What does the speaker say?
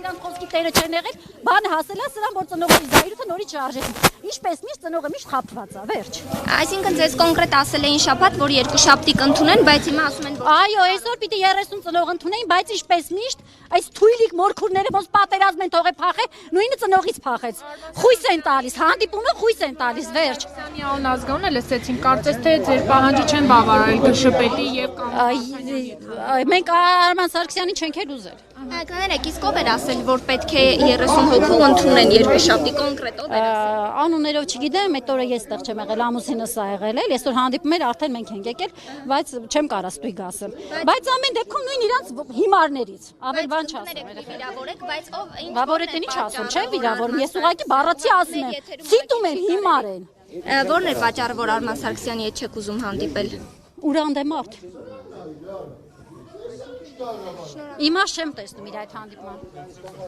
իրանց խոսքի տերը չեն եղել, բանը հասել է սրան, որ ծնողների զայրույթը նորից շարժեցին։ Ինչպես միշտ ծնողը միշտ խաբված է, վերջ։ Այսինքն ձեզ կոնկրետ ասել էին շաբաթ, որ երկու շաբթի կընդունեն, բայց հիմա ասում են, որ Այո, այսօր պիտի 30 ծնող ընդունեին, բայց ինչպես միշտ այս թույլիկ մորքուրները ոնց պատերազմ են թողե փախե, նույնը ծնողից փախեց։ Խույս են տալիս, հանդիպումը խույս են տալիս, վերջ։ Սանյալն ազգանունը լսեցին, կարծես թե ձեր պահանջը չեն բավարարել ԳՇՊՏ-ի եւ Մենք Արման Սարգսյանին չենք էլ ուզել։ կներեք, իսկ ով էր ասել, որ պետք է 30 հոգու ընդունեն երկու շաբթի կոնկրետ ով էր ասել։ Անուններով չգիտեմ, այդ օրը ես տեղ չեմ եղել, ամուսինս ա եղել, այսօր հանդիպում էր, արդեն մենք ենք եկել, բայց չեմ կարա ստույգ ասեմ։ Բայց ամեն դեպքում նույն իրանց հիմարներից, ավել բան չասեմ։ Վիրավորեք, բայց ով ինչ Բաբորետ են ինչ ասում, չէ՞ վիրավորում, ես ուղղակի բառացի ասում եմ, ցիտում են հիմար են։ Որն էր պատճառը, որ Արման Սարգսյանի հետ չեք ուզում հանդիպել։ Ուրանդեմարտ։ Իմաստ չեմ տեսնում իր այդ հանդիպման։